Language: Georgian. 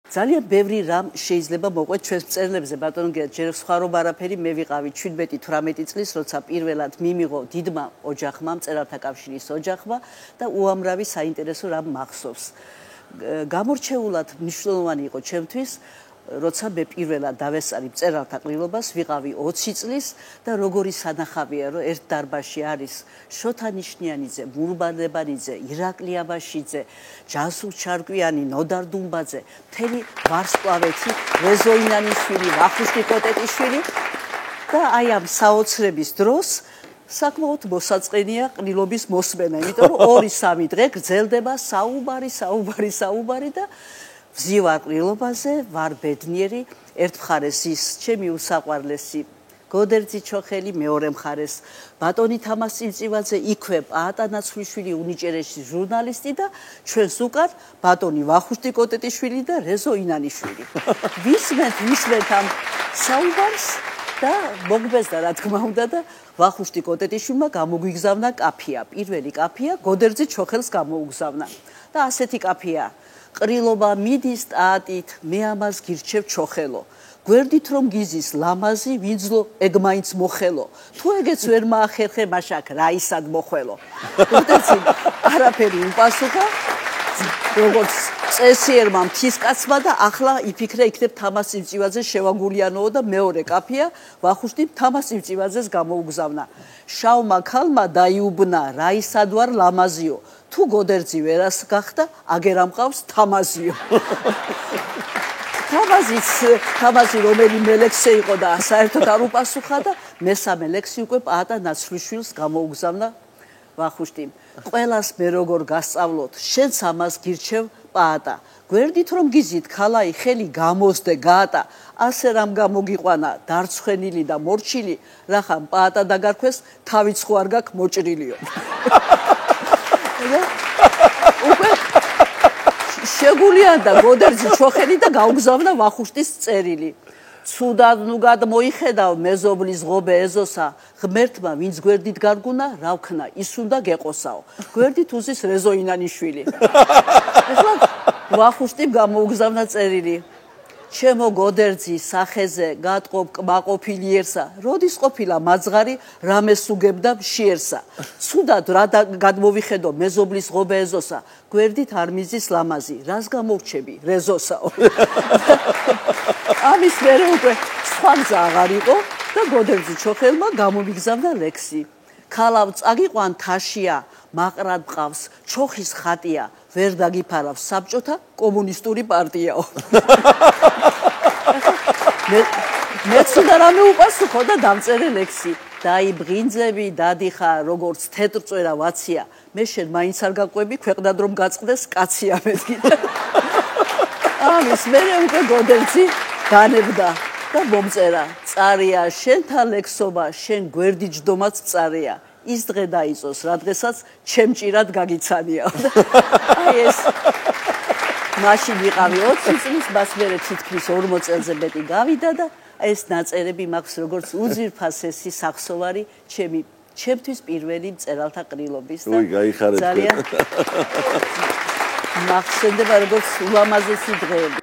ძალიან ბევრი რამ შეიძლება მოყვეთ ჩვენს მწერლებზე, ბატონო გიათ, ჯერ სხვაობ არაფერი მე ვიყავი 17-18 წლის, როცა პირველად მიმიღო დიდმა ოჯახმა, მწერალთა კავშირის ოჯახმა და უამრავი საინტერესო რამ მახსოვს. გამორჩეულად მნიშვნელოვანი იყო ჩემთვის, როცა მე პირველად დავესწარი მწერალთა ყრილობას, ვიყავი 20 წლის და როგორი სანახავია, რომ ერთ დარბაზში არის შოთა ნიშნიანიძე, მურბანებანიძე, ირაკლი აბაშიძე, ჯანსუღ ჩარკვიანი, ნოდარ დუმბაძე, მთელი ვარსკვლავეთი, რეზო ინანიშვილი, ვახუშტი კოტეტიშვილი და აი ამ საოცრების დროს საკმაოდ მოსაწყენია ყრილობის მოსმენა, იმიტომ რომ 2-3 დღე გრძელდება საუბარი და ვზივარ ყრილობაზე, ვარ ბედნიერი, ერთ მხარეს ის ჩემი უსაყვარლესი გოდერძი ჩოხელი, მეორე მხარეს ბატონი თამას წილწივაძე, იქვე პაატა ნაცვლიშვილი, უნიჭერეში ჟურნალისტი და ჩვენს უკან ბატონი ვახუშტი კოტეტიშვილი და რეზო ინანიშვილი. ვისმენთ ამ საუბარს და მოგბეზდა რა თქმა უნდა და ვახუშტი კოტეტიშვილმა გამოგვიგზავნა კაფია. პირველი კაფია გოდერძი ჩოხელს გამოუგზავნა და ასეთი კაფია. ყრილობა მიდის ტაატით, მე ამას გირჩევ ჩოხელო. გვერდით რომ გიზის ლამაზი, ვინძლო ეგ მაინც მოხელო. თუ ეგეც ვერ მაახერხე, მაშაკ რაისად მოხველო. გოდერძი არაფერი უპასუხა, როგორც წესიერმა მთისკაცმა და ახლა იფიქრე იქნებ თამას წილწივაძე შევაგულიანოო და მეორე კაფია ვახუშტი თამას წილწივაძეს გამოუგზავნა. შავმა ქალმა დაიუბნა, რაისად ვარ ლამაზიო. თუ გოდერძი ვერას გახდა, აგერ ამყავს თამაზიო. თამაზი რომელი მელექსე იყო და საერთოდ არ უპასუხა და მესამე ლექსი უკვე პაატა ნაცვლიშვილს გამოუგზავნა ვახუშტიმ. ყველას მე როგორ გასწავლოთ, შენც ამას გირჩევ პაატა. გვერდით რომ გიზით ქალაი ხელი გამოსდე გაატა, ასე რამ გამოგიყვანა დარცხვენილი და მორჩილი, რახან პაატა დაგარქვეს, თავიც ხო არ გაქვს მოჭრილიო. უკვე შეგულიანდა გოდერძი ჩოხელი და გაუგზავნა ვახუშტის წერილი. ცუდად ნუგად მოიხედავ მეზობლის ღობე ეზოსა, ღმერთმა ვინც გვერდით გარგუნა, რა ვქნა, ის უნდა გეყოსაო. გვერდით უზის რეზო ინანიშვილი. ეხლა ვახუშტიმ გამოუგზავნა წერილი. ჩემო გოდერძი სახეზე გატყობ კმაყოფილი ერსა, როდის ყოფილა მაძღარი, რამეს უგებდა მშიერსა. ცუდად რა გადმოვიხედო მეზობლის ღობე ეზოსა, გვერდით არ მიზის ლამაზი, რას გამორჩები რეზოსაო. ამის მერე უკვე სხვა გზა აღარ იყო და გოდერძი ჩოხელმა გამომიგზავნა ლექსი. ქალავ წაგიყვან თაშია, მაყრად მყავს, ჩოხის ხატია, ვერ დაგიფარავს საბჭოთა კომუნისტური პარტიაო. მეც უნდა რამე უპასუხო და დამწერე ლექსი. დაიბრინძები, დადიხა, როგორც თეთრწვერა ვაცია, მე შენ მაინც არ გაყვები, ქვეყნად რომ გაწყდეს კაცია მეთქი. ამის მერე უკვე გოდერძი განებდა და მომწერა. წარია შენთა ლექსობა, შენ გვერდი ჯდომაც წარია. ის დღე დაიწოს, რა დღესაც ჩემჭირად გაგიცანია. აი ეს მაშინ ვიყავი 20 წლის, მას მერე თითქმის 40 წელზე მეტი გავიდა და ეს ნაწერები მაქვს როგორც უძვირფასესი სახსოვარი ჩემთვის პირველი მწერალთა ყრილობის და ძალიან მახსენდება როგორც ულამაზესი დღეები.